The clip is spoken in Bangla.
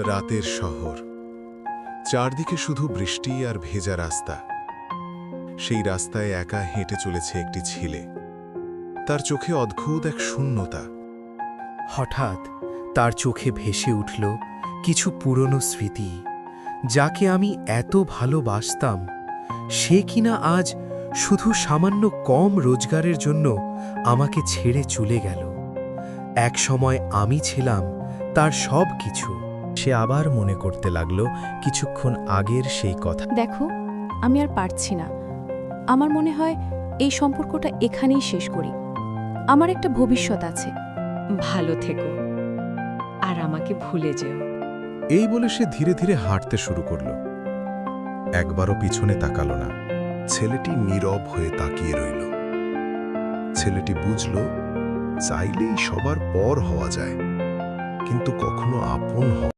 রাতের শহর, চারদিকে শুধু বৃষ্টি আর ভেজা রাস্তা। সেই রাস্তায় একা হেঁটে চলেছে একটি ছেলে। তার চোখে অদ্ভুত এক শূন্যতা। হঠাৎ তার চোখে ভেসে উঠল কিছু পুরনো স্মৃতি, যাকে আমি এত ভালোবাসতাম, সে কিনা আজ শুধু সামান্য কম রোজগারের জন্য আমাকে ছেড়ে চলে গেল। এক সময় আমি ছিলাম তার সব কিছু। সে আবার মনে করতে লাগলো কিছুক্ষণ আগের সেই কথা। দেখো, আমি আর পারছি না। আমার মনে হয় এই সম্পর্কটা এখানেই শেষ করি। আমার একটা ভবিষ্যৎ আছে। ভালো থেকো, আর আমাকে ভুলে যেও। এই বলে সে ধীরে ধীরে হাঁটতে শুরু করল। একবারও পিছনে তাকালো না। ছেলেটি নীরব হয়ে তাকিয়ে রইল। ছেলেটি বুঝল, চাইলেই সবার পর হওয়া যায়, কিন্তু কখনো আপন হওয়া